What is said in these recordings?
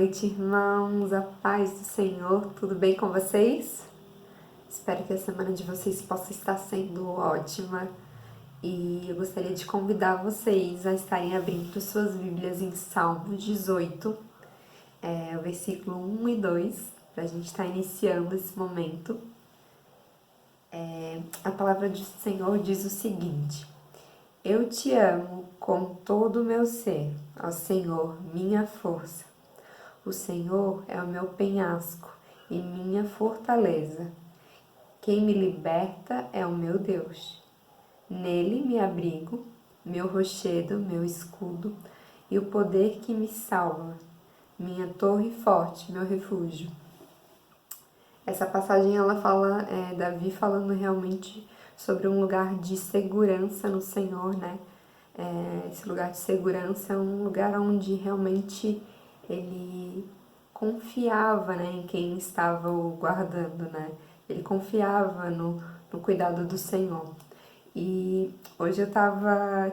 noite, irmãos, a paz do Senhor, tudo bem com vocês? Espero que a semana de vocês possa estar sendo ótima e eu gostaria de convidar vocês a estarem abrindo suas Bíblias em Salmos 18, o versículo 1 e 2, para a gente estar iniciando esse momento. A palavra do Senhor diz o seguinte: Eu te amo com todo o meu ser, ó Senhor, minha força. O Senhor é o meu penhasco e minha fortaleza. Quem me liberta é o meu Deus. Nele me abrigo, meu rochedo, meu escudo e o poder que me salva, minha torre forte, meu refúgio. Essa passagem ela fala, Davi falando realmente sobre um lugar de segurança no Senhor, né? Esse lugar de segurança é um lugar onde realmente ele confiava, né, em quem estava o guardando, né? Ele confiava no cuidado do Senhor. E hoje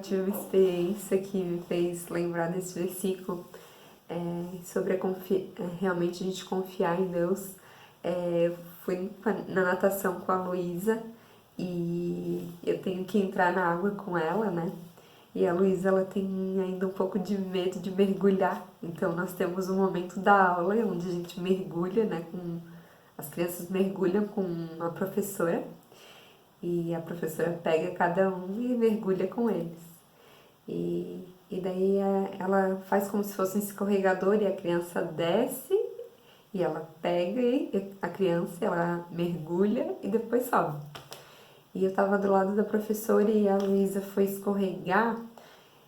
tive uma experiência que me fez lembrar desse versículo, sobre realmente a gente confiar em Deus. Fui na natação com a Luísa e eu tenho que entrar na água com ela, né? E a Luísa, ela tem ainda um pouco de medo de mergulhar. Então, nós temos um momento da aula onde a gente mergulha, né? As crianças mergulham com a professora. E a professora pega cada um e mergulha com eles. E daí ela faz como se fosse um escorregador e a criança desce e ela pega a criança, ela mergulha e depois sobe. E eu tava do lado da professora e a Luísa foi escorregar.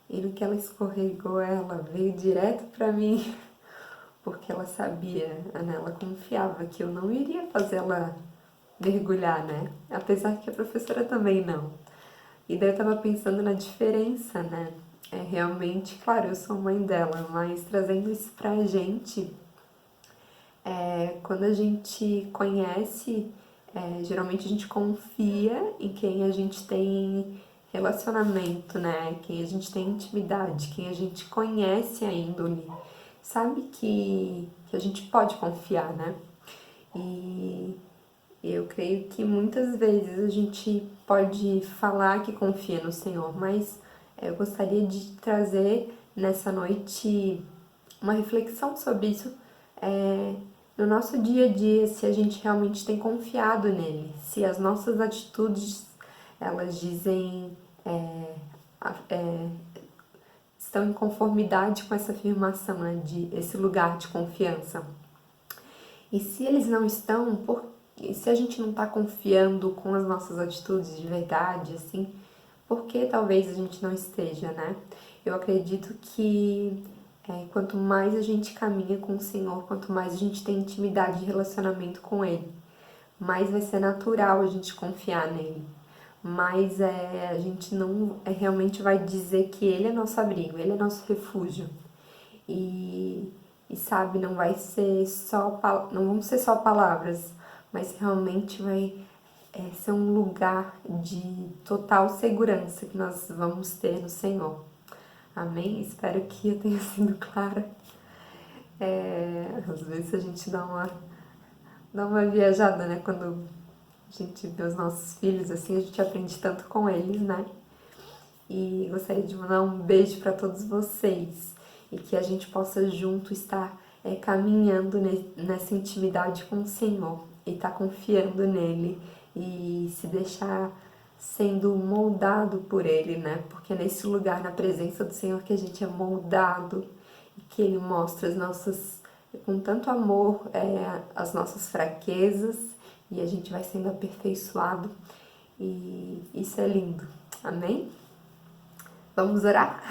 E no que ela escorregou, ela veio direto pra mim, porque ela sabia, né? Ela confiava que eu não iria fazer ela mergulhar, né? Apesar que a professora também não. E daí eu tava pensando na diferença, né? Realmente, claro, eu sou mãe dela, mas trazendo isso pra gente, quando a gente conhece, geralmente a gente confia em quem a gente tem relacionamento, né? Quem a gente tem intimidade, quem a gente conhece a índole, sabe que a gente pode confiar, né? E eu creio que muitas vezes a gente pode falar que confia no Senhor, mas eu gostaria de trazer nessa noite uma reflexão sobre isso, no nosso dia a dia, se a gente realmente tem confiado nele, se as nossas atitudes, elas dizem, estão em conformidade com essa afirmação, né, de esse lugar de confiança. E se eles não estão, se a gente não está confiando com as nossas atitudes de verdade, assim, por que talvez a gente não esteja, né? Eu acredito que quanto mais a gente caminha com o Senhor, quanto mais a gente tem intimidade e relacionamento com Ele, mais vai ser natural a gente confiar nele. Mas a gente não realmente vai dizer que Ele é nosso abrigo, Ele é nosso refúgio. E sabe, não vai ser só, não vão ser só palavras, mas realmente vai ser um lugar de total segurança que nós vamos ter no Senhor. Amém? Espero que eu tenha sido clara. Às vezes a gente dá uma viajada, né? Quando a gente vê os nossos filhos, assim, a gente aprende tanto com eles, né? E gostaria de mandar um beijo para todos vocês e que a gente possa junto estar caminhando nessa intimidade com o Senhor e estar confiando nele e se deixar sendo moldado por Ele, né? Porque é nesse lugar, na presença do Senhor, que a gente é moldado e que Ele mostra com tanto amor, as nossas fraquezas e a gente vai sendo aperfeiçoado e isso é lindo. Amém? Vamos orar?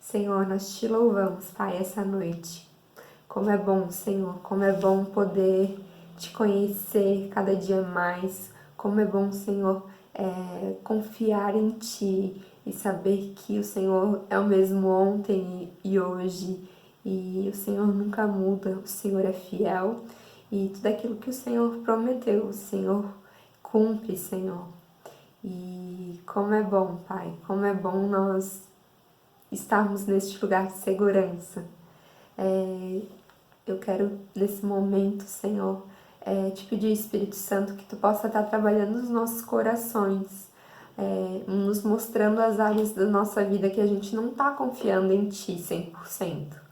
Senhor, nós te louvamos, Pai, essa noite. Como é bom, Senhor, como é bom poder te conhecer cada dia mais. Como é bom, Senhor, confiar em Ti e saber que o Senhor é o mesmo ontem e hoje. E o Senhor nunca muda, o Senhor é fiel. E tudo aquilo que o Senhor prometeu, o Senhor cumpre, Senhor. E como é bom, Pai, como é bom nós estarmos neste lugar de segurança, Eu quero, nesse momento, Senhor, te pedir, Espírito Santo, que Tu possa estar trabalhando nos nossos corações, nos mostrando as áreas da nossa vida que a gente não está confiando em Ti 100%.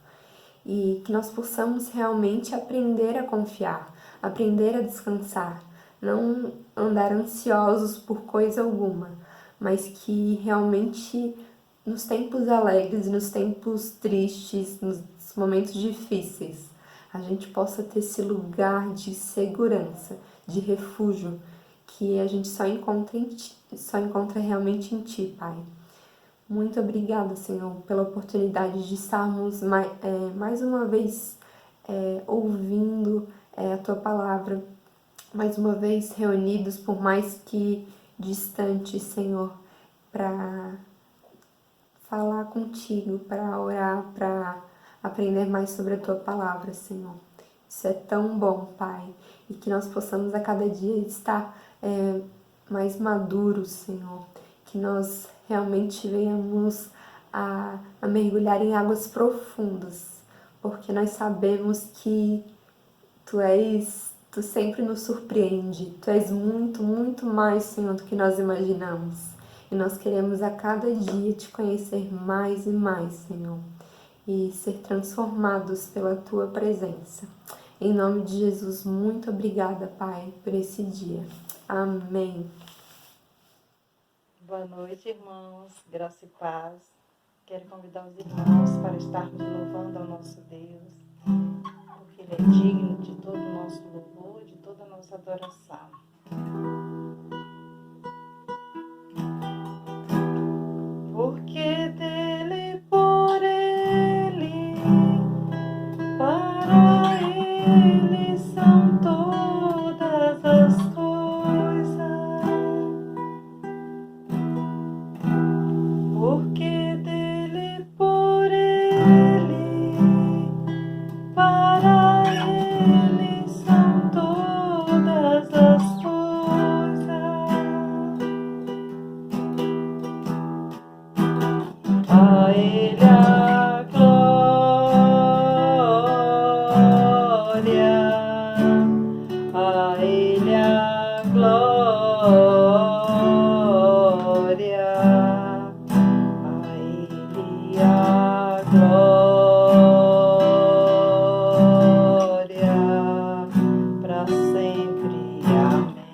E que nós possamos realmente aprender a confiar, aprender a descansar, não andar ansiosos por coisa alguma, mas que realmente nos tempos alegres, nos tempos tristes, nos momentos difíceis, a gente possa ter esse lugar de segurança, de refúgio, que a gente só encontra realmente em Ti, Pai. Muito obrigada, Senhor, pela oportunidade de estarmos mais uma vez ouvindo a Tua palavra, mais uma vez reunidos, por mais que distantes, Senhor, para falar contigo, para orar, para aprender mais sobre a Tua palavra, Senhor. Isso é tão bom, Pai, e que nós possamos a cada dia estar mais maduros, Senhor, que nós realmente venhamos a mergulhar em águas profundas, porque nós sabemos que Tu sempre nos surpreende, Tu és muito, muito mais, Senhor, do que nós imaginamos. E nós queremos a cada dia Te conhecer mais e mais, Senhor, e ser transformados pela Tua presença. Em nome de Jesus, muito obrigada, Pai, por esse dia. Amém. Boa noite, irmãos. Graça e paz. Quero convidar os irmãos para estarmos louvando ao nosso Deus, porque Ele é digno de todo o nosso louvor, de toda a nossa adoração. Porque dele, por Ele, para Ele são todas as coisas. Porque dele, por Ele, para Ele são todas as coisas. A Ele a glória, a Ele a glória, a Ele a glória, para sempre. Amém.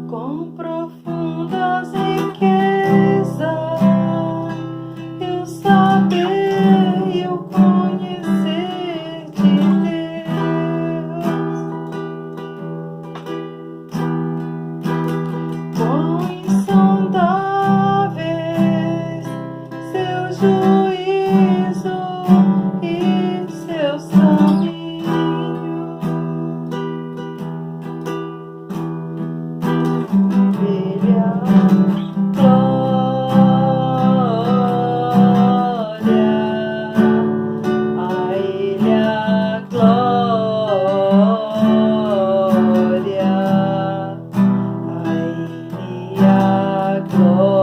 Com profundas riquezas, eu saber e eu conhecer de Deus. Quão insondáveis seu juízo e seus caminhos. Ele a glória, a Ele a glória, a Ele a glória,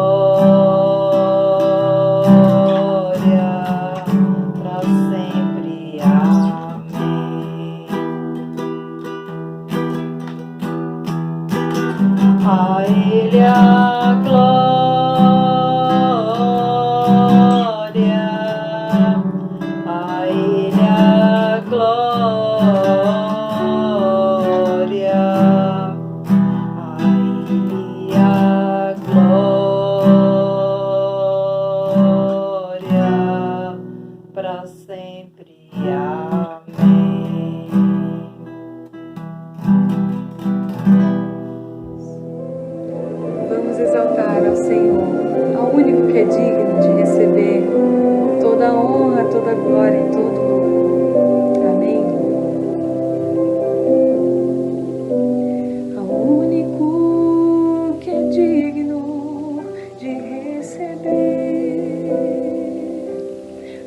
para sempre. Amém. A Ele a glória, a Ele a glória, a Ele a glória, para sempre. Amém. Vamos exaltar ao Senhor, ao único que é digno de receber todo louvor. Amém. Ao único que é digno de receber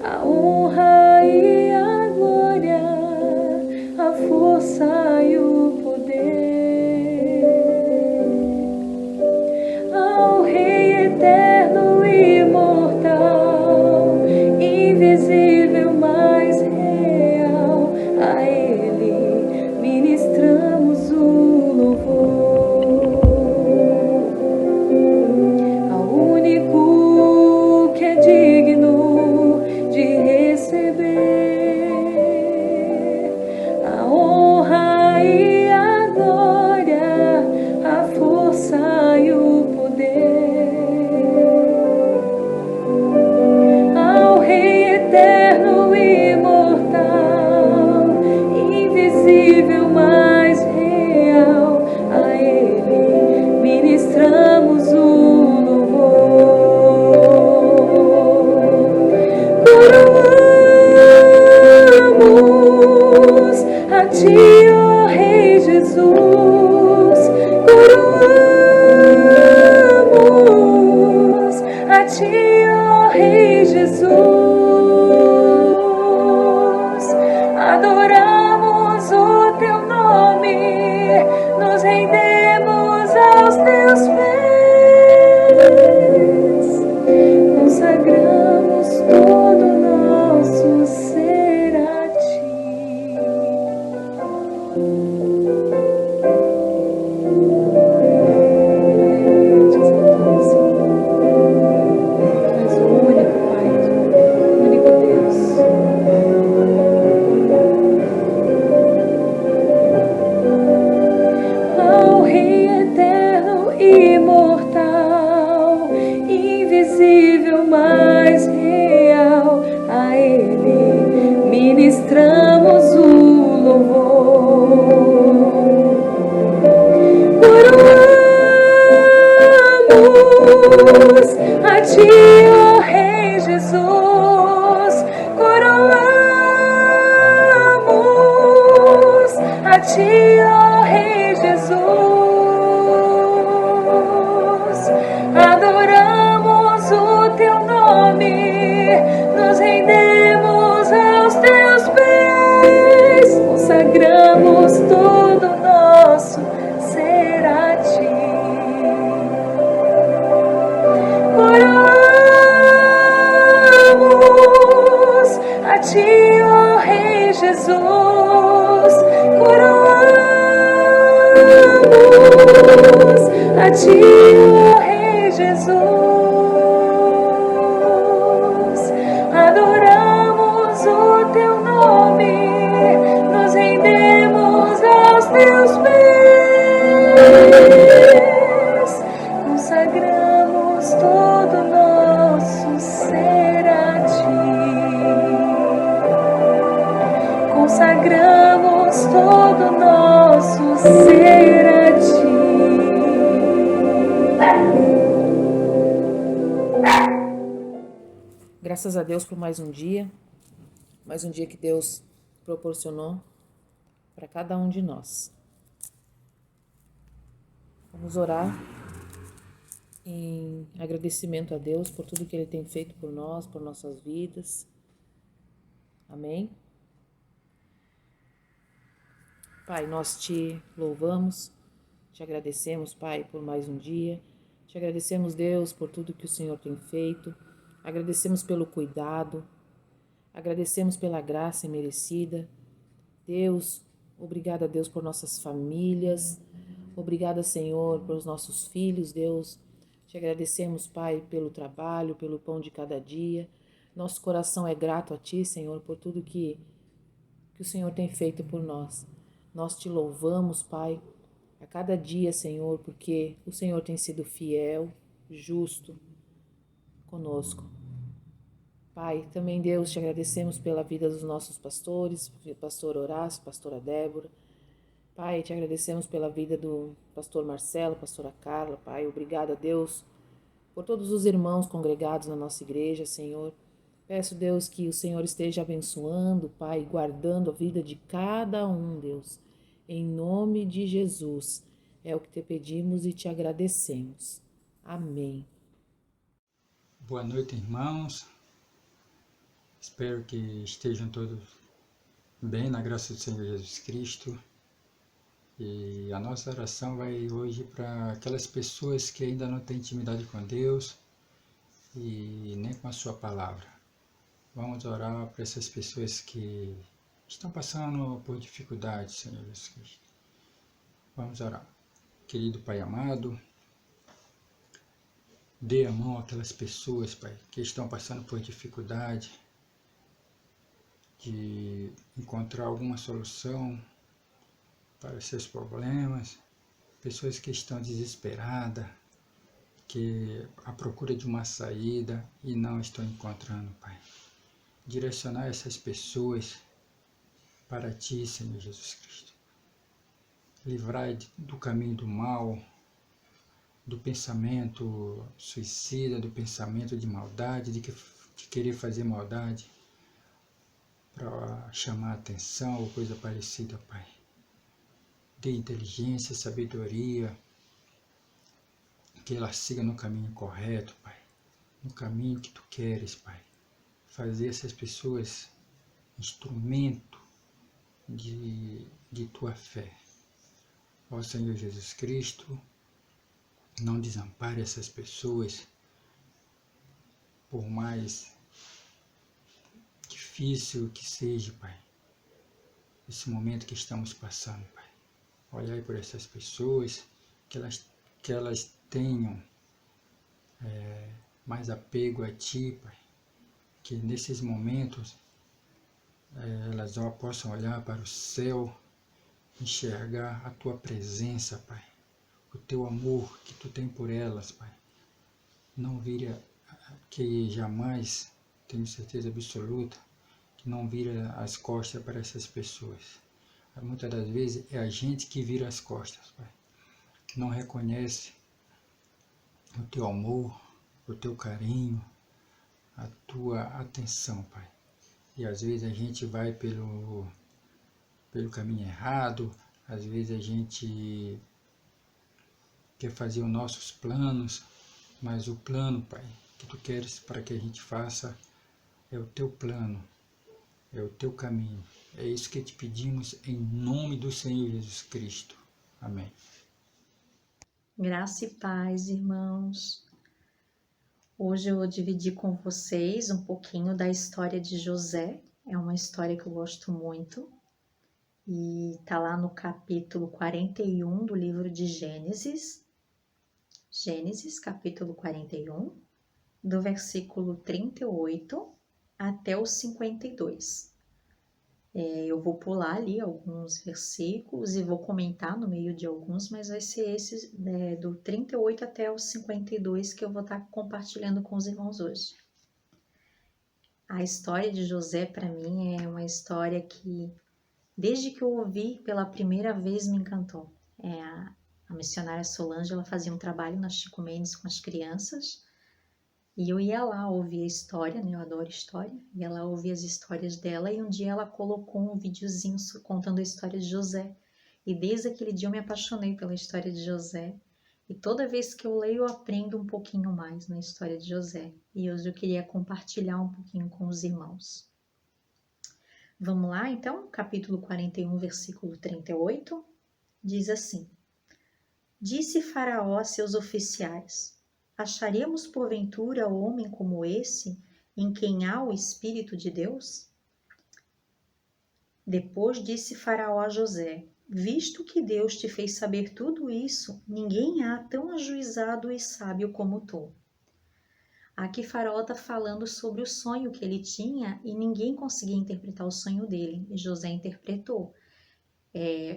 a honra e a glória, a força e o poder, ao Rei eterno e imortal, invisível, mas real, a Ele ministramos o louvor. Ao único que é digno de receber a honra e a glória, a força e o poder, ao Rei eterno e imortal, invisível, mas real, a Ele ministramos o louvor. Coroamos a Ti, ó Rei Jesus, coroamos a Ti, ó Rei Jesus, adoramos o Teu nome, nos rendemos aos Teus pés, consagramos todo o nosso ser a Ti. És o único Pai, o único Deus. Ao Rei eterno e imortal, invisível, mas real, a Ele ministramos o louvor. Coroamos a Ti, ó Rei Jesus, coroamos a Ti, ó Rei Jesus, adoramos o Teu nome, nos rendemos aos Teus pés, consagramos todo o nosso ser a Ti. Coroamos a Ti, ó Rei Jesus, coroamos a Ti, ó Rei Jesus, adoramos o Teu nome, nos rendemos aos Teus pés, consagramos todo o nosso ser a Ti, consagramos todo o nosso ser a Ti. Graças a Deus por mais um dia que Deus proporcionou para cada um de nós. Vamos orar em agradecimento a Deus por tudo que Ele tem feito por nós, por nossas vidas. Amém? Pai, nós Te louvamos, Te agradecemos, Pai, por mais um dia. Te agradecemos, Deus, por tudo que o Senhor tem feito. Agradecemos pelo cuidado. Agradecemos pela graça imerecida. Deus, obrigada, Deus, por nossas famílias. Obrigada, Senhor, pelos nossos filhos, Deus. Te agradecemos, Pai, pelo trabalho, pelo pão de cada dia. Nosso coração é grato a Ti, Senhor, por tudo que o Senhor tem feito por nós. Nós Te louvamos, Pai, a cada dia, Senhor, porque o Senhor tem sido fiel, justo conosco. Pai, também, Deus, Te agradecemos pela vida dos nossos pastores, pastor Horácio, pastora Débora. Pai, Te agradecemos pela vida do pastor Marcelo, pastora Carla. Pai, obrigada, Deus, por todos os irmãos congregados na nossa igreja, Senhor. Peço, Deus, que o Senhor esteja abençoando, Pai, guardando a vida de cada um, Deus. Em nome de Jesus, é o que te pedimos e te agradecemos. Amém. Boa noite, irmãos. Espero que estejam todos bem na graça do Senhor Jesus Cristo. E a nossa oração vai hoje para aquelas pessoas que ainda não têm intimidade com Deus e nem com a sua palavra. Vamos orar para essas pessoas que estão passando por dificuldades, Senhor Jesus Cristo. Vamos orar. Querido Pai amado, dê a mão àquelas pessoas, Pai, que estão passando por dificuldade de encontrar alguma solução para seus problemas, pessoas que estão desesperadas, que à procura de uma saída e não estão encontrando, Pai. Direcionar essas pessoas para Ti, Senhor Jesus Cristo. Livrai do caminho do mal, do pensamento suicida, do pensamento de maldade, de querer fazer maldade para chamar a atenção ou coisa parecida, Pai. Dê inteligência, sabedoria, que ela siga no caminho correto, Pai, no caminho que Tu queres, Pai. Fazer essas pessoas instrumento de Tua fé. Ó Senhor Jesus Cristo, não desampare essas pessoas, por mais difícil que seja, Pai, esse momento que estamos passando, Pai. Olhai por essas pessoas, que elas tenham mais apego a Ti, Pai, que nesses momentos elas possam olhar para o céu, enxergar a Tua presença, Pai, o Teu amor que Tu tem por elas, Pai. Não vira, que jamais, tenho certeza absoluta, que não vira as costas para essas pessoas. Muitas das vezes é a gente que vira as costas, Pai. Não reconhece o Teu amor, o Teu carinho, a Tua atenção, Pai. E às vezes a gente vai pelo caminho errado, às vezes a gente quer fazer os nossos planos, mas o plano, Pai, que Tu queres para que a gente faça é o Teu plano, é o Teu caminho. É isso que te pedimos em nome do Senhor Jesus Cristo. Amém. Graça e paz, irmãos. Hoje eu vou dividir com vocês um pouquinho da história de José. É uma história que eu gosto muito. E está lá no capítulo 41 do livro de Gênesis. Gênesis, capítulo 41, do versículo 38 até o 52. Eu vou pular ali alguns versículos e vou comentar no meio de alguns, mas vai ser esses do 38 até o 52 que eu vou estar compartilhando com os irmãos hoje. A história de José, para mim, é uma história que, desde que eu ouvi pela primeira vez, me encantou. A missionária Solange, ela fazia um trabalho na Chico Mendes com as crianças, e eu ia lá ouvir a história, né? Eu adoro história. Ia lá ouvir as histórias dela e um dia ela colocou um videozinho contando a história de José. E desde aquele dia eu me apaixonei pela história de José. E toda vez que eu leio eu aprendo um pouquinho mais na história de José. E hoje eu queria compartilhar um pouquinho com os irmãos. Vamos lá então? Capítulo 41, versículo 38. Diz assim: Disse Faraó a seus oficiais: Acharemos porventura homem como esse, em quem há o Espírito de Deus? Depois disse Faraó a José: Visto que Deus te fez saber tudo isso, ninguém há tão ajuizado e sábio como tu. Aqui Faraó está falando sobre o sonho que ele tinha e ninguém conseguia interpretar o sonho dele. E José interpretou.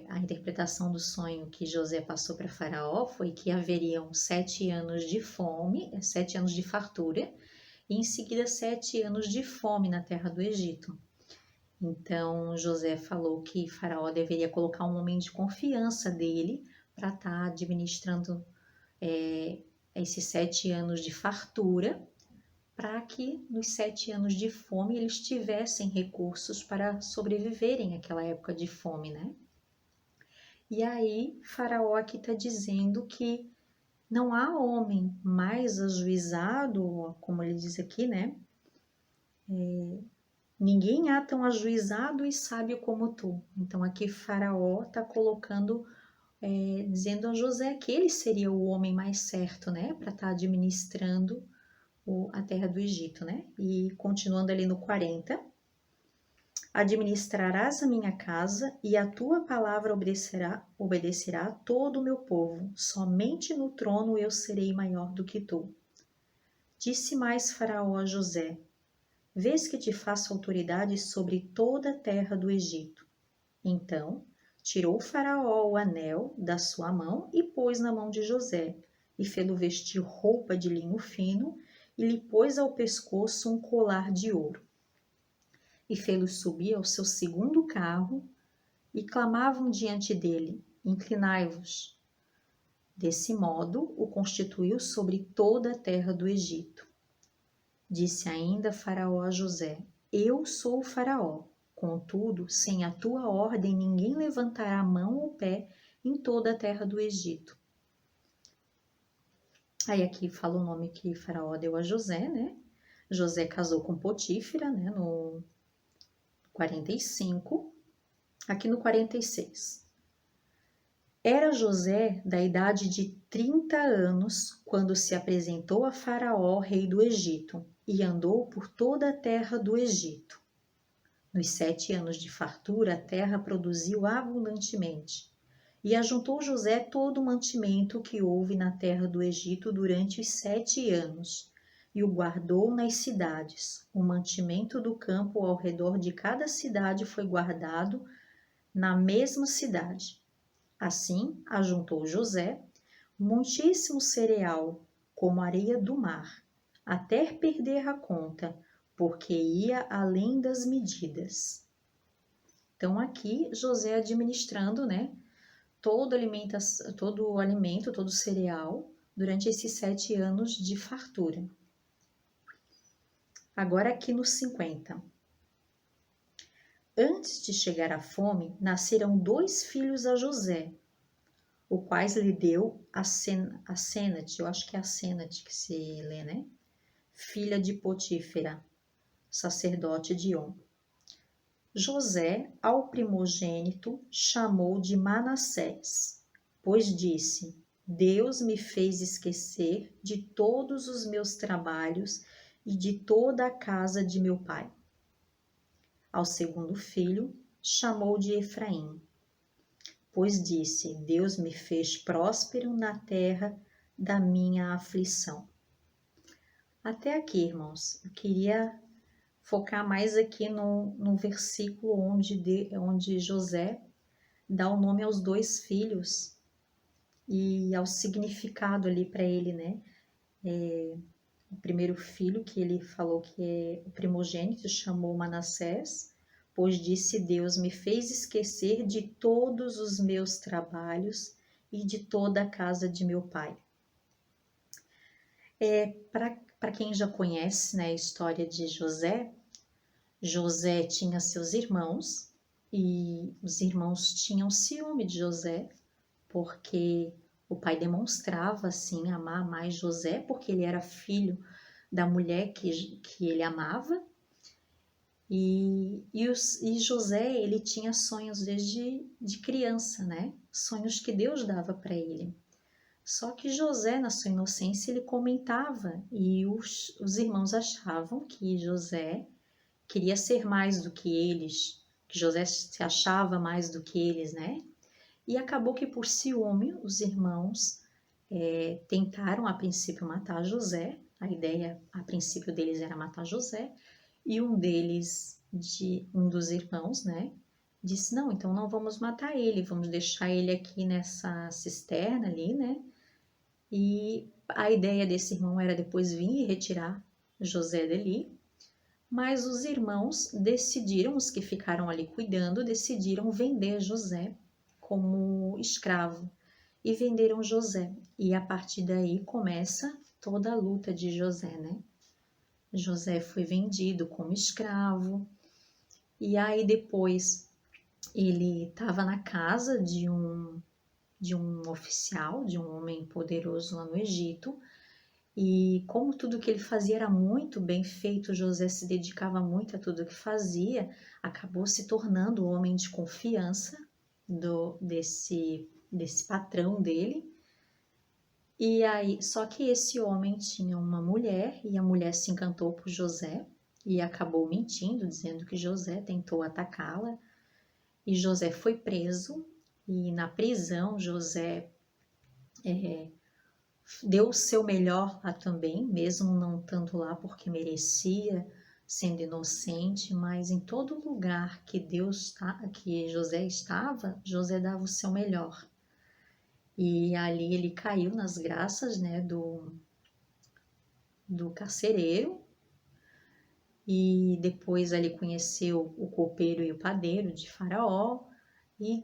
A interpretação do sonho que José passou para Faraó foi que haveriam 7 anos de fome, 7 anos de fartura, e em seguida 7 anos de fome na terra do Egito. Então José falou que Faraó deveria colocar um homem de confiança dele para estar administrando esses 7 anos de fartura, para que nos 7 anos de fome eles tivessem recursos para sobreviverem àquela época de fome, né? E aí Faraó aqui está dizendo que não há homem mais ajuizado, como ele diz aqui, né? Ninguém há tão ajuizado e sábio como tu. Então aqui Faraó está colocando, dizendo a José que ele seria o homem mais certo, né? Para estar administrando a terra do Egito, né? E continuando ali no 40, administrarás a minha casa e a tua palavra obedecerá a todo o meu povo. Somente no trono eu serei maior do que tu. Disse mais Faraó a José: vês que te faço autoridade sobre toda a terra do Egito. Então tirou Faraó o anel da sua mão e pôs na mão de José, e fê-lo vestir roupa de linho fino, e lhe pôs ao pescoço um colar de ouro. E fê-los subir ao seu segundo carro, e clamavam diante dele: inclinai-vos. Desse modo o constituiu sobre toda a terra do Egito. Disse ainda Faraó a José: eu sou o Faraó, contudo, sem a tua ordem ninguém levantará a mão ou pé em toda a terra do Egito. Aí aqui fala o nome que Faraó deu a José, né? José casou com Potífera, né? No 45. Aqui no 46. Era José da idade de 30 anos quando se apresentou a Faraó, rei do Egito, e andou por toda a terra do Egito. Nos 7 anos de fartura, a terra produziu abundantemente. E ajuntou José todo o mantimento que houve na terra do Egito durante os 7 anos, e o guardou nas cidades. O mantimento do campo ao redor de cada cidade foi guardado na mesma cidade. Assim, ajuntou José muitíssimo cereal, como areia do mar, até perder a conta, porque ia além das medidas. Então aqui José administrando, né, todo o alimento, todo o cereal, durante esses 7 anos de fartura. Agora aqui no 50. Antes de chegar a fome, nasceram 2 filhos a José, o quais lhe deu a Asenate, eu acho que é a Asenate que se lê, né? Filha de Potífera, sacerdote de On. José, ao primogênito, chamou de Manassés, pois disse: Deus me fez esquecer de todos os meus trabalhos e de toda a casa de meu pai. Ao segundo filho, chamou de Efraim, pois disse: Deus me fez próspero na terra da minha aflição. Até aqui, irmãos, eu queria focar mais aqui no versículo onde José dá o nome aos 2 filhos e ao significado ali para ele, né? O primeiro filho, que ele falou que é o primogênito, chamou Manassés, pois disse: Deus me fez esquecer de todos os meus trabalhos e de toda a casa de meu pai. Para quem já conhece, né, a história de José, José tinha seus irmãos e os irmãos tinham ciúme de José, porque o pai demonstrava assim amar mais José, porque ele era filho da mulher que ele amava. E José, ele tinha sonhos desde de criança, né? Sonhos que Deus dava para ele. Só que José, na sua inocência, ele comentava e os irmãos achavam que José queria ser mais do que eles, que José se achava mais do que eles, né? E acabou que por ciúme os irmãos tentaram a princípio matar José. A ideia a princípio deles era matar José. E um dos irmãos, né, disse: não, então não vamos matar ele, vamos deixar ele aqui nessa cisterna ali, né? E a ideia desse irmão era depois vir e retirar José dali. Mas os irmãos decidiram, os que ficaram ali cuidando, decidiram vender José como escravo. E venderam José. E a partir daí começa toda a luta de José, né? José foi vendido como escravo. E aí depois ele estava na casa de um oficial, de um homem poderoso lá no Egito. E como tudo que ele fazia era muito bem feito, José se dedicava muito a tudo que fazia, acabou se tornando o homem de confiança desse patrão dele. E aí, só que esse homem tinha uma mulher e a mulher se encantou por José e acabou mentindo, dizendo que José tentou atacá-la. E José foi preso, e na prisão José deu o seu melhor lá também, mesmo não estando lá porque merecia, sendo inocente, mas em todo lugar que que José estava, José dava o seu melhor. E ali ele caiu nas graças, né, do carcereiro, e depois ali conheceu o copeiro e o padeiro de Faraó e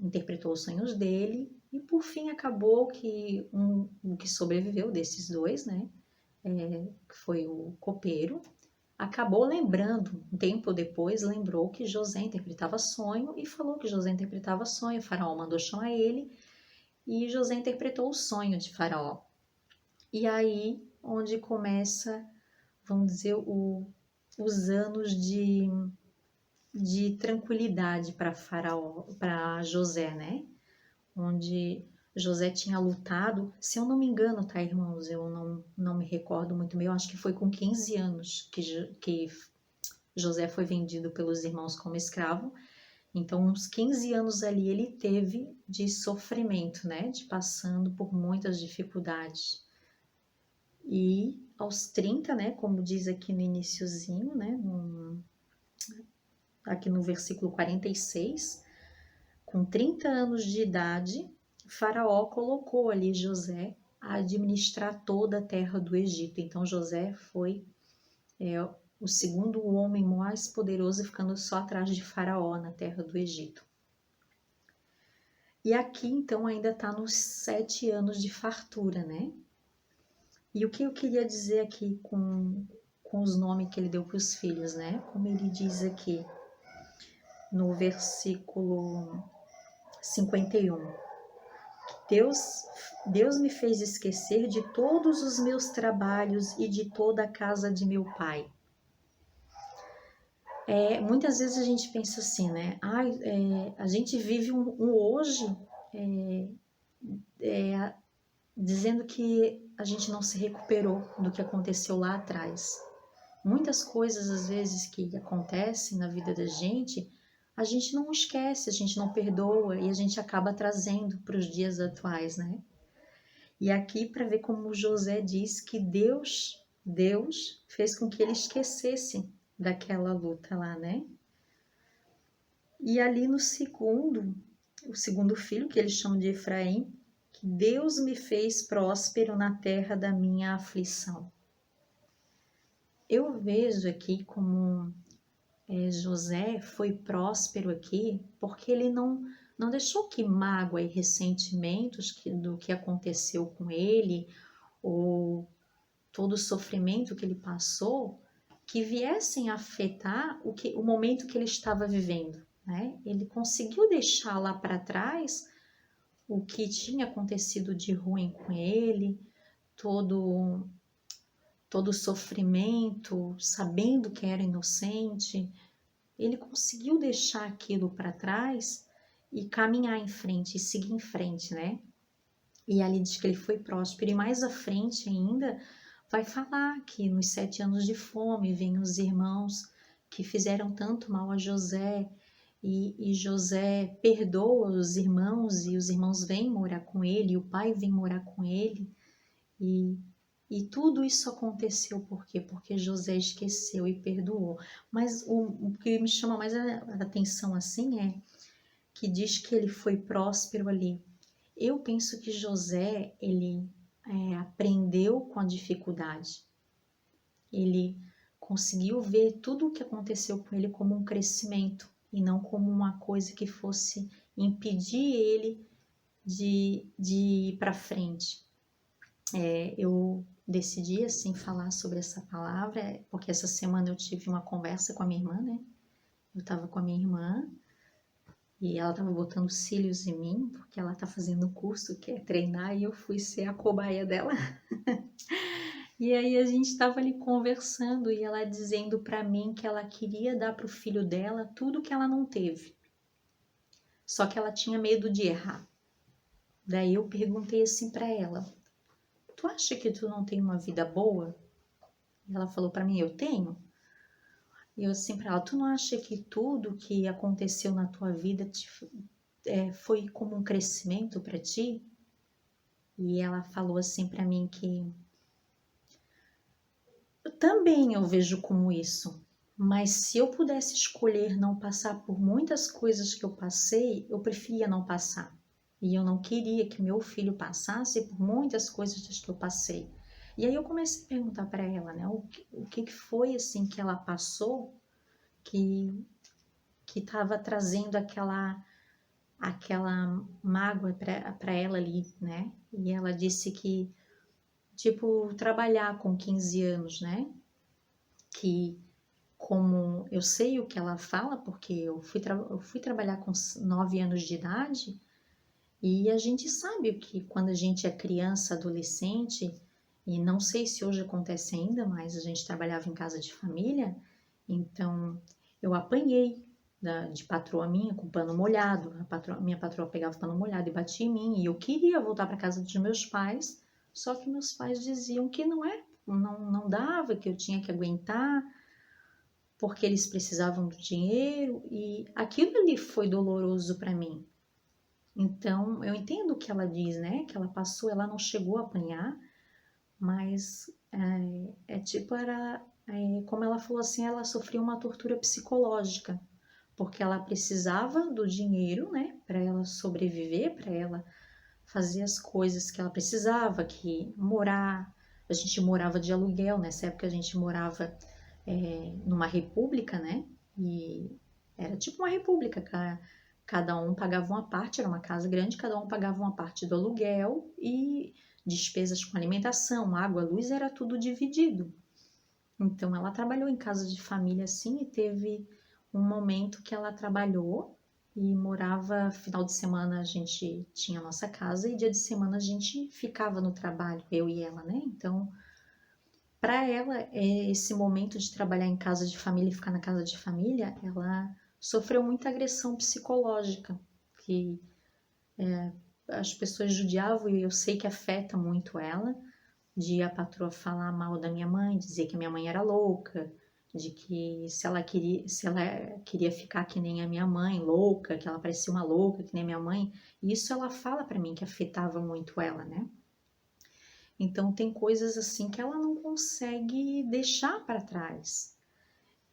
interpretou os sonhos dele, e por fim acabou que o que sobreviveu desses dois, né, que foi o copeiro, acabou lembrando, um tempo depois, lembrou que José interpretava sonho e falou que José interpretava sonho. O Faraó mandou chamar ele e José interpretou o sonho de Faraó. E aí, onde começa, vamos dizer, os anos de tranquilidade para Faraó, para José, né? Onde José tinha lutado, se eu não me engano, tá, irmãos? Eu não me recordo muito bem, eu acho que foi com 15 anos que José foi vendido pelos irmãos como escravo. Então, uns 15 anos ali ele teve de sofrimento, né? De passando por muitas dificuldades. E aos 30, né? Como diz aqui no iniciozinho, né? Aqui no versículo 46, com 30 anos de idade, Faraó colocou ali José a administrar toda a terra do Egito. Então José foi o segundo homem mais poderoso, ficando só atrás de Faraó na terra do Egito. E aqui então ainda está nos 7 anos de fartura, né? E o que eu queria dizer aqui com os nomes que ele deu para os filhos, né? Como ele diz aqui no versículo 51. Deus me fez esquecer de todos os meus trabalhos e de toda a casa de meu pai. Muitas vezes a gente pensa assim, né? A gente vive um hoje dizendo que a gente não se recuperou do que aconteceu lá atrás. Muitas coisas, às vezes, que acontecem na vida da gente, a gente não esquece, a gente não perdoa e a gente acaba trazendo para os dias atuais, né? E aqui para ver como José diz que Deus fez com que ele esquecesse daquela luta lá, né? E ali no o segundo filho, que eles chamam de Efraim, que Deus me fez próspero na terra da minha aflição. Eu vejo aqui como José foi próspero aqui porque ele não deixou que mágoa e ressentimentos do que aconteceu com ele, ou todo o sofrimento que ele passou, que viessem a afetar o momento que ele estava vivendo, né? Ele conseguiu deixar lá para trás o que tinha acontecido de ruim com ele, todo o sofrimento, sabendo que era inocente. Ele conseguiu deixar aquilo para trás e caminhar em frente, e seguir em frente, né? E ali diz que ele foi próspero. E mais à frente ainda vai falar que nos 7 anos de fome vêm os irmãos que fizeram tanto mal a José, e José perdoa os irmãos, e os irmãos vêm morar com ele, e o pai vem morar com ele, e tudo isso aconteceu por quê? Porque José esqueceu e perdoou. Mas o que me chama mais a atenção assim é que diz que ele foi próspero ali. Eu penso que José, ele aprendeu com a dificuldade. Ele conseguiu ver tudo o que aconteceu com ele como um crescimento e não como uma coisa que fosse impedir ele de ir para frente. Eu decidi assim falar sobre essa palavra, porque essa semana eu tive uma conversa com a minha irmã, né? Eu tava com a minha irmã e ela tava botando cílios em mim, porque ela tá fazendo um curso que é treinar e eu fui ser a cobaia dela. E aí a gente tava ali conversando e ela dizendo pra mim que ela queria dar pro filho dela tudo que ela não teve. Só que ela tinha medo de errar. Daí eu perguntei assim pra ela: "Tu acha que tu não tem uma vida boa?" E ela falou pra mim: "Eu tenho." E eu assim pra ela: "Tu não acha que tudo que aconteceu na tua vida foi como um crescimento pra ti?" E ela falou assim pra mim que também eu vejo como isso, mas se eu pudesse escolher não passar por muitas coisas que eu passei, eu preferia não passar. E eu não queria que meu filho passasse por muitas coisas que eu passei. E aí eu comecei a perguntar para ela, né, o que foi assim que ela passou que estava trazendo aquela mágoa para ela ali, né? E ela disse que tipo trabalhar com 15 anos, né? Que como eu sei o que ela fala, porque eu fui trabalhar com 9 anos de idade, e a gente sabe que quando a gente é criança, adolescente, e não sei se hoje acontece ainda, mas a gente trabalhava em casa de família, então eu apanhei de patroa minha com pano molhado. Minha patroa pegava pano molhado e batia em mim, e eu queria voltar para casa dos meus pais, só que meus pais diziam que não dava, que eu tinha que aguentar, porque eles precisavam do dinheiro, e aquilo ali foi doloroso para mim. Então, eu entendo o que ela diz, né? Que ela passou, ela não chegou a apanhar, mas como ela falou assim, ela sofreu uma tortura psicológica, porque ela precisava do dinheiro, né? Para ela sobreviver, para ela fazer as coisas que ela precisava, que morar. A gente morava de aluguel, nessa época a gente morava numa república, né? E era tipo uma república, cada um pagava uma parte, era uma casa grande, cada um pagava uma parte do aluguel e despesas com alimentação, água, luz, era tudo dividido. Então ela trabalhou em casa de família assim e teve um momento que ela trabalhou e morava, final de semana a gente tinha a nossa casa e dia de semana a gente ficava no trabalho, eu e ela, né? Então, para ela, esse momento de trabalhar em casa de família e ficar na casa de família, ela sofreu muita agressão psicológica, que as pessoas judiavam e eu sei que afeta muito ela, de a patroa falar mal da minha mãe, dizer que minha mãe era louca, de que se ela queria ficar que nem a minha mãe, louca, que ela parecia uma louca, que nem a minha mãe, isso ela fala para mim que afetava muito ela, né? Então tem coisas assim que ela não consegue deixar para trás.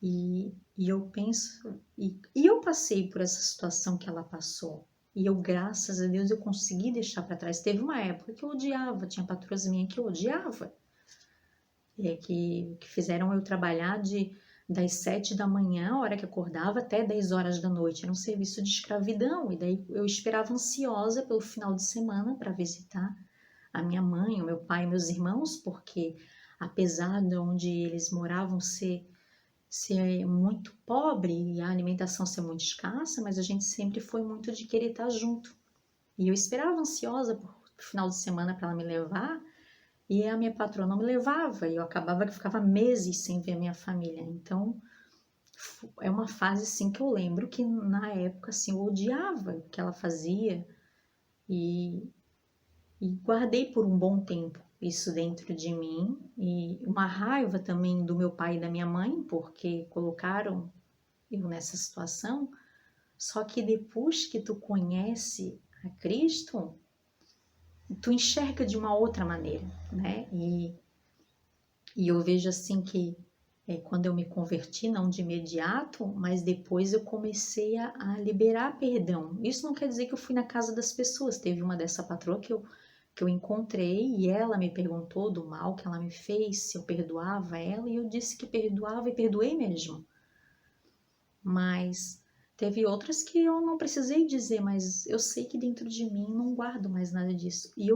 E eu penso, e eu passei por essa situação que ela passou. E eu, graças a Deus, eu consegui deixar para trás. Teve uma época que eu odiava, tinha patroas minhas que eu odiava. Que fizeram eu trabalhar das 7 da manhã, a hora que acordava, até 10 horas da noite. Era um serviço de escravidão. E daí eu esperava ansiosa pelo final de semana para visitar a minha mãe, o meu pai e meus irmãos, porque apesar de onde eles moravam ser muito pobre e a alimentação ser muito escassa, mas a gente sempre foi muito de querer estar junto. E eu esperava ansiosa por final de semana para ela me levar, e a minha patroa não me levava, e eu acabava que ficava meses sem ver a minha família. Então, é uma fase assim que eu lembro que na época assim eu odiava o que ela fazia e guardei por um bom tempo isso dentro de mim, e uma raiva também do meu pai e da minha mãe, porque colocaram eu nessa situação. Só que depois que tu conhece a Cristo, tu enxerga de uma outra maneira, né? E eu vejo assim que quando eu me converti, não de imediato, mas depois eu comecei a liberar perdão. Isso não quer dizer que eu fui na casa das pessoas. Teve uma dessa patroa que eu encontrei e ela me perguntou do mal que ela me fez, se eu perdoava ela, e eu disse que perdoava e perdoei mesmo. Mas teve outras que eu não precisei dizer, mas eu sei que dentro de mim não guardo mais nada disso. E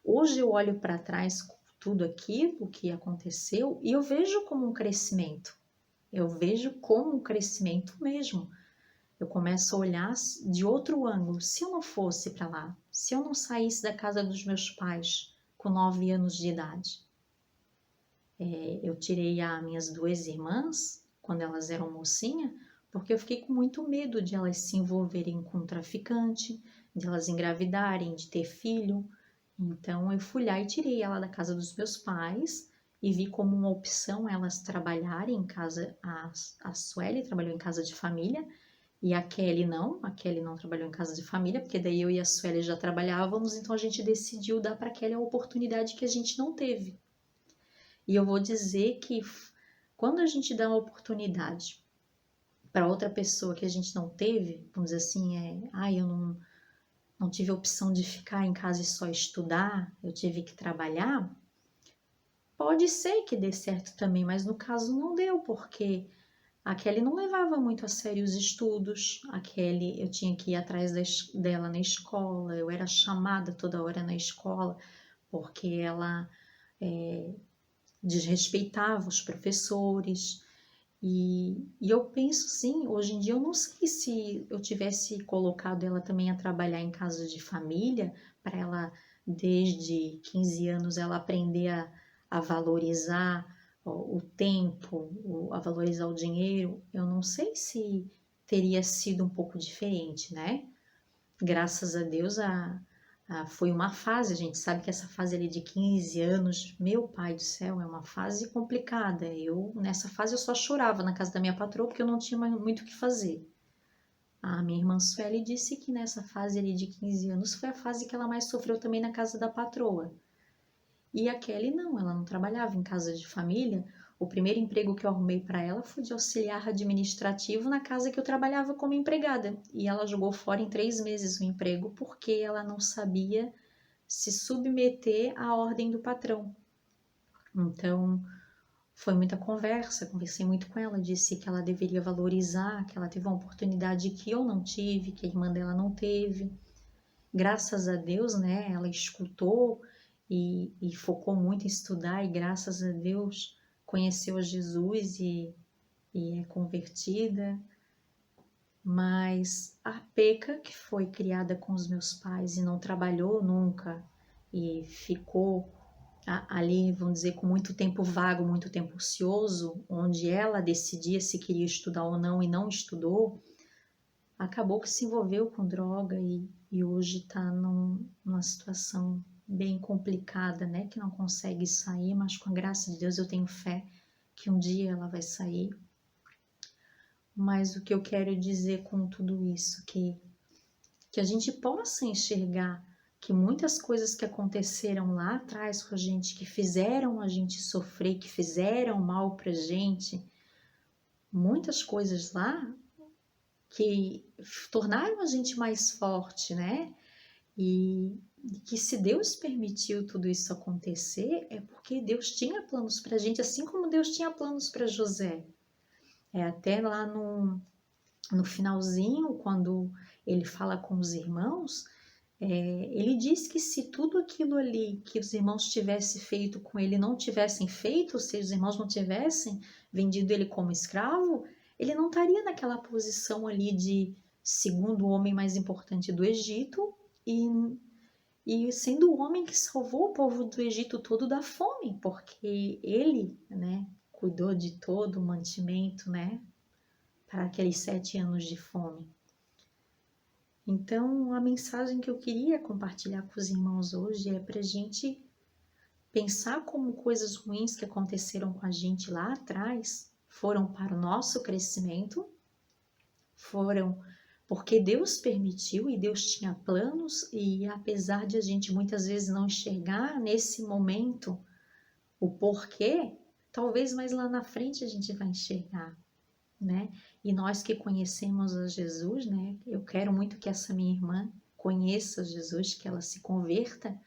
hoje eu olho para trás, tudo aquilo que aconteceu e eu vejo como um crescimento. Eu vejo como um crescimento mesmo. Eu começo a olhar de outro ângulo. Se eu não fosse para lá, se eu não saísse da casa dos meus pais com 9 anos de idade, eu tirei as minhas 2 irmãs quando elas eram mocinha, porque eu fiquei com muito medo de elas se envolverem com um traficante, de elas engravidarem, de ter filho. Então eu fui lá e tirei ela da casa dos meus pais e vi como uma opção elas trabalharem em casa. A Sueli trabalhou em casa de família e a Kelly não trabalhou em casa de família, porque daí eu e a Sueli já trabalhávamos, então a gente decidiu dar para a Kelly a oportunidade que a gente não teve. E eu vou dizer que quando a gente dá uma oportunidade para outra pessoa que a gente não teve, vamos dizer assim, eu não tive a opção de ficar em casa e só estudar, eu tive que trabalhar, pode ser que dê certo também, mas no caso não deu, porque a Kelly não levava muito a sério os estudos, a Kelly, eu tinha que ir atrás dela na escola, eu era chamada toda hora na escola, porque ela desrespeitava os professores. E eu penso sim, hoje em dia eu não sei se eu tivesse colocado ela também a trabalhar em casa de família, para ela desde 15 anos ela aprender a valorizar o tempo, a valorizar o dinheiro, eu não sei se teria sido um pouco diferente, né? Graças a Deus foi uma fase, a gente sabe que essa fase ali de 15 anos, meu pai do céu, é uma fase complicada. Nessa fase, eu só chorava na casa da minha patroa porque eu não tinha mais muito o que fazer. A minha irmã Sueli disse que nessa fase ali de 15 anos foi a fase que ela mais sofreu também na casa da patroa. E a Kelly não, ela não trabalhava em casa de família. O primeiro emprego que eu arrumei para ela foi de auxiliar administrativo na casa que eu trabalhava como empregada. E ela jogou fora em 3 meses o emprego porque ela não sabia se submeter à ordem do patrão. Então, foi muita conversa, conversei muito com ela, disse que ela deveria valorizar, que ela teve uma oportunidade que eu não tive, que a irmã dela não teve. Graças a Deus, né, ela escutou e focou muito em estudar e graças a Deus conheceu Jesus e é convertida. Mas a Peca, que foi criada com os meus pais e não trabalhou nunca e ficou ali, vamos dizer, com muito tempo vago, muito tempo ocioso, onde ela decidia se queria estudar ou não e não estudou, acabou que se envolveu com droga e hoje está numa situação bem complicada, né? Que não consegue sair, mas com a graça de Deus eu tenho fé que um dia ela vai sair. Mas o que eu quero dizer com tudo isso, que a gente possa enxergar que muitas coisas que aconteceram lá atrás com a gente, que fizeram a gente sofrer, que fizeram mal pra gente, muitas coisas lá que tornaram a gente mais forte, né? E que se Deus permitiu tudo isso acontecer, é porque Deus tinha planos pra gente, assim como Deus tinha planos para José. Até lá no finalzinho, quando ele fala com os irmãos, ele diz que se tudo aquilo ali que os irmãos tivessem feito com ele não tivessem feito, se os irmãos não tivessem vendido ele como escravo, ele não estaria naquela posição ali de segundo homem mais importante do Egito e sendo o homem que salvou o povo do Egito todo da fome, porque ele, né, cuidou de todo o mantimento, né, para aqueles 7 anos de fome. Então, a mensagem que eu queria compartilhar com os irmãos hoje é para a gente pensar como coisas ruins que aconteceram com a gente lá atrás foram para o nosso crescimento, foram porque Deus permitiu e Deus tinha planos e apesar de a gente muitas vezes não enxergar nesse momento o porquê, talvez mais lá na frente a gente vai enxergar, né? E nós que conhecemos a Jesus, né? Eu quero muito que essa minha irmã conheça Jesus, que ela se converta,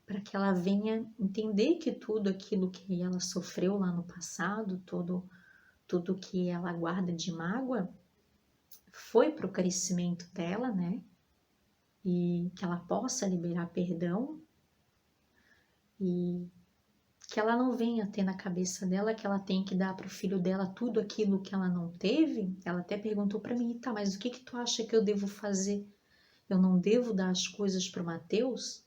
para que ela venha entender que tudo aquilo que ela sofreu lá no passado, tudo que ela guarda de mágoa, foi para o crescimento dela, né? E que ela possa liberar perdão e que ela não venha ter na cabeça dela que ela tem que dar para o filho dela tudo aquilo que ela não teve. Ela até perguntou para mim, tá, mas o que tu acha que eu devo fazer? Eu não devo dar as coisas para o Mateus?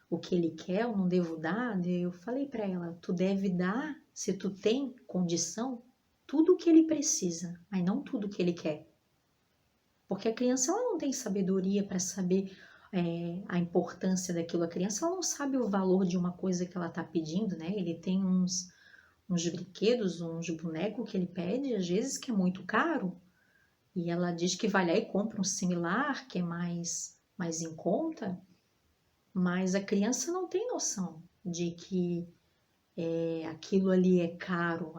O que ele quer, eu não devo dar? Eu falei para ela, tu deve dar, se tu tem condição, tudo o que ele precisa, mas não tudo o que ele quer. Porque a criança ela não tem sabedoria para saber a importância daquilo. A criança ela não sabe o valor de uma coisa que ela está pedindo, né? Ele tem uns brinquedos, uns bonecos que ele pede, às vezes que é muito caro, e ela diz que vai lá e compra um similar, que é mais em conta, mas a criança não tem noção de que aquilo ali é caro,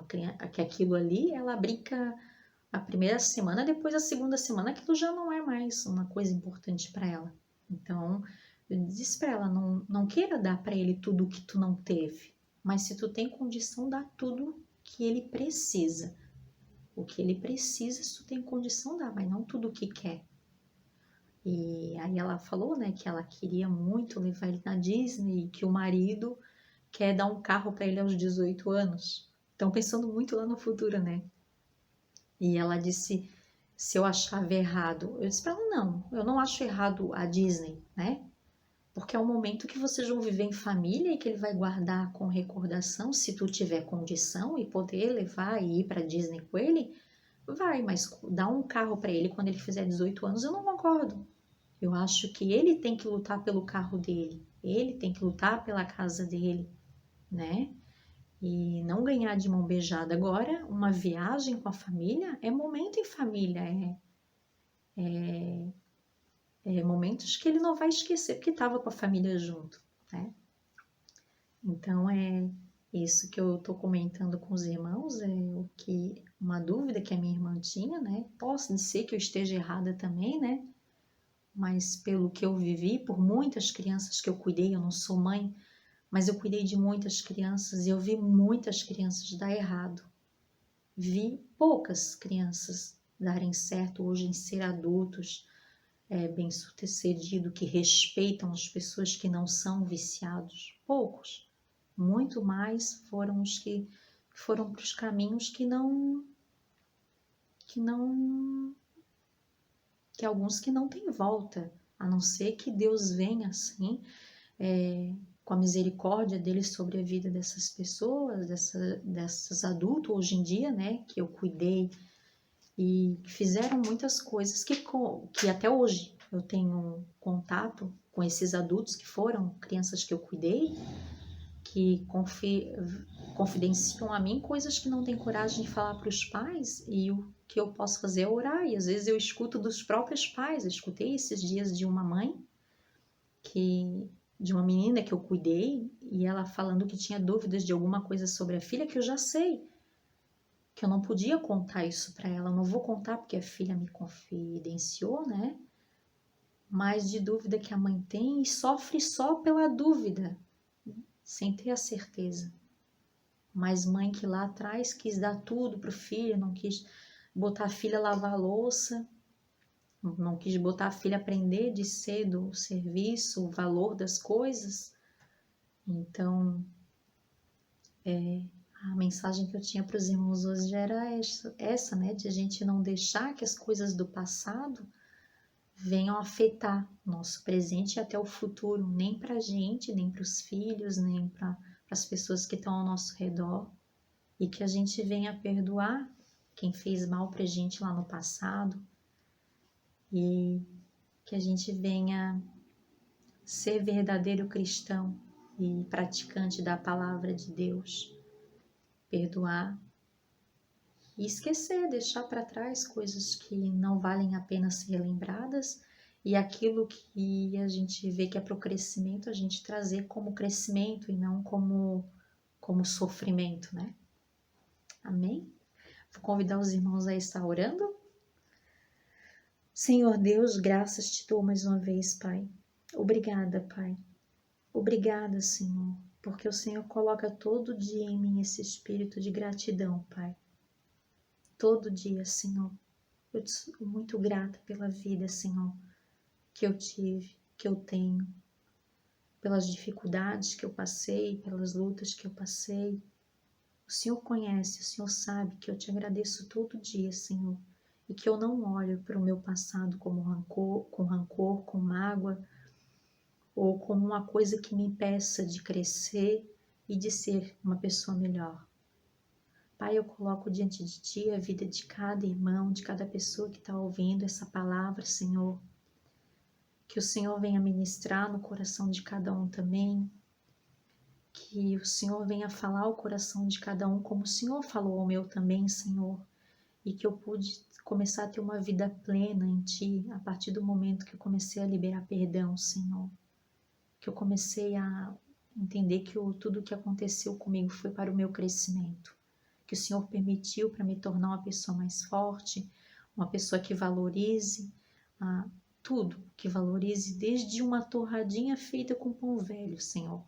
que aquilo ali ela brinca a primeira semana, depois a segunda semana aquilo já não é mais uma coisa importante para ela. Então, eu disse para ela, não queira dar para ele tudo o que tu não teve, mas se tu tem condição, dá tudo que ele precisa. O que ele precisa, se tu tem condição, dá, mas não tudo o que quer. E aí ela falou, né, que ela queria muito levar ele na Disney e que o marido quer dar um carro para ele aos 18 anos. Então, pensando muito lá no futuro, né? E ela disse, se eu achava errado. Eu disse para ela, não, eu não acho errado a Disney, né? Porque é um momento que vocês vão viver em família e que ele vai guardar com recordação, se tu tiver condição e poder levar e ir para Disney com ele, vai, mas dar um carro para ele quando ele fizer 18 anos, eu não concordo. Eu acho que ele tem que lutar pelo carro dele, ele tem que lutar pela casa dele, né? E não ganhar de mão beijada. Agora, uma viagem com a família é momento em família, é momentos que ele não vai esquecer porque estava com a família junto, né? Então é isso que eu estou comentando com os irmãos, é o que uma dúvida que a minha irmã tinha, né? Posso ser que eu esteja errada também, né? Mas pelo que eu vivi, por muitas crianças que eu cuidei, eu não sou mãe, mas eu cuidei de muitas crianças e eu vi muitas crianças dar errado. Vi poucas crianças darem certo hoje em ser adultos, bem-sucedidos, que respeitam as pessoas que não são viciados. Poucos. Muito mais foram os que foram para os caminhos que alguns que não têm volta, a não ser que Deus venha assim, com a misericórdia dele sobre a vida dessas pessoas, dessas adultos hoje em dia, né, que eu cuidei e que fizeram muitas coisas que até hoje eu tenho contato com esses adultos que foram crianças que eu cuidei, que confidenciam a mim coisas que não têm coragem de falar para os pais, e o que eu posso fazer é orar, e às vezes eu escuto dos próprios pais. Eu escutei esses dias de uma mãe, de uma menina que eu cuidei, e ela falando que tinha dúvidas de alguma coisa sobre a filha, que eu já sei, que eu não podia contar isso para ela. Eu não vou contar porque a filha me confidenciou, né? Mas de dúvida que a mãe tem e sofre só pela dúvida, sem ter a certeza. Mas mãe que lá atrás quis dar tudo pro filho, não quis botar a filha a lavar a louça, não quis botar a filha a aprender de cedo o serviço, o valor das coisas. Então, a mensagem que eu tinha para os irmãos hoje era essa, né? De a gente não deixar que as coisas do passado venham afetar o nosso presente e até o futuro, nem para a gente, nem para os filhos, nem para as pessoas que estão ao nosso redor, e que a gente venha perdoar quem fez mal para a gente lá no passado, e que a gente venha ser verdadeiro cristão e praticante da palavra de Deus, perdoar e esquecer, deixar para trás coisas que não valem a pena ser lembradas, e aquilo que a gente vê que é para o crescimento, a gente trazer como crescimento e não como sofrimento, né? Amém? Vou convidar os irmãos a estar orando. Senhor Deus, graças te dou mais uma vez, Pai. Obrigada, Pai. Obrigada, Senhor, porque o Senhor coloca todo dia em mim esse espírito de gratidão, Pai. Todo dia, Senhor. Eu te sou muito grata pela vida, Senhor, que eu tive, que eu tenho. pelas dificuldades que eu passei, pelas lutas que eu passei. O Senhor conhece, o Senhor sabe que eu te agradeço todo dia, Senhor, e que eu não olho para o meu passado como rancor, com mágoa, ou como uma coisa que me impeça de crescer e de ser uma pessoa melhor. Pai, eu coloco diante de Ti a vida de cada irmão, de cada pessoa que está ouvindo essa palavra, Senhor. Que o Senhor venha ministrar no coração de cada um também. Que o Senhor venha falar ao coração de cada um, como o Senhor falou ao meu também, Senhor. E que eu pude começar a ter uma vida plena em Ti, a partir do momento que eu comecei a liberar perdão, Senhor. Que eu comecei a entender que tudo o que aconteceu comigo foi para o meu crescimento. Que o Senhor permitiu para me tornar uma pessoa mais forte, uma pessoa que valorize tudo, que valorize desde uma torradinha feita com pão velho, Senhor,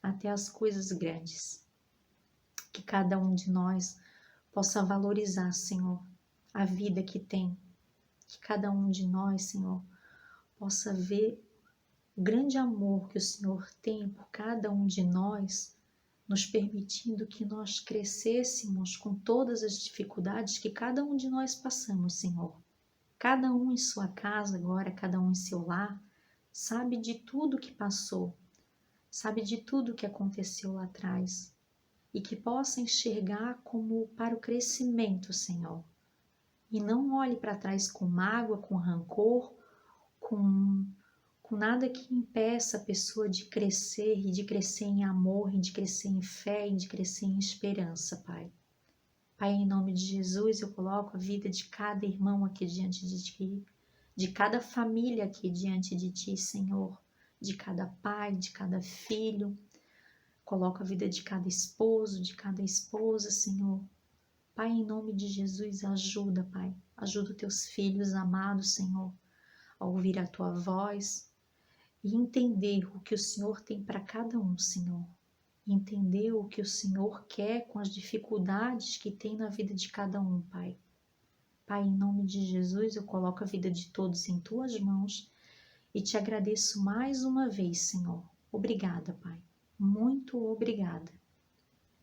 até as coisas grandes. Que cada um de nós possa valorizar, Senhor, a vida que tem. Que cada um de nós, Senhor, possa ver o grande amor que o Senhor tem por cada um de nós, nos permitindo que nós crescêssemos com todas as dificuldades que cada um de nós passamos, Senhor. Cada um em sua casa agora, cada um em seu lar, sabe de tudo que passou, sabe de tudo que aconteceu lá atrás, e que possa enxergar como para o crescimento, Senhor. E não olhe para trás com mágoa, com rancor, com nada que impeça a pessoa de crescer, e de crescer em amor, e de crescer em fé, e de crescer em esperança, Pai. Pai, em nome de Jesus, eu coloco a vida de cada irmão aqui diante de Ti, de cada família aqui diante de Ti, Senhor, de cada pai, de cada filho. Coloco a vida de cada esposo, de cada esposa, Senhor. Pai, em nome de Jesus, ajuda, Pai. Ajuda os Teus filhos amados, Senhor, a ouvir a Tua voz e entender o que o Senhor tem para cada um, Senhor. Entender o que o Senhor quer com as dificuldades que tem na vida de cada um, Pai. Pai, em nome de Jesus, eu coloco a vida de todos em Tuas mãos e Te agradeço mais uma vez, Senhor. Obrigada, Pai. Muito obrigada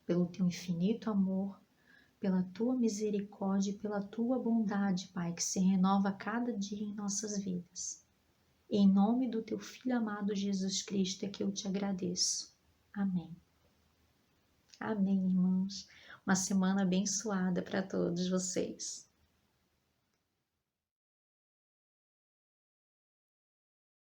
pelo Teu infinito amor, pela Tua misericórdia e pela Tua bondade, Pai, que se renova a cada dia em nossas vidas. Em nome do Teu Filho amado Jesus Cristo é que eu Te agradeço. Amém. Amém, irmãos. Uma semana abençoada para todos vocês.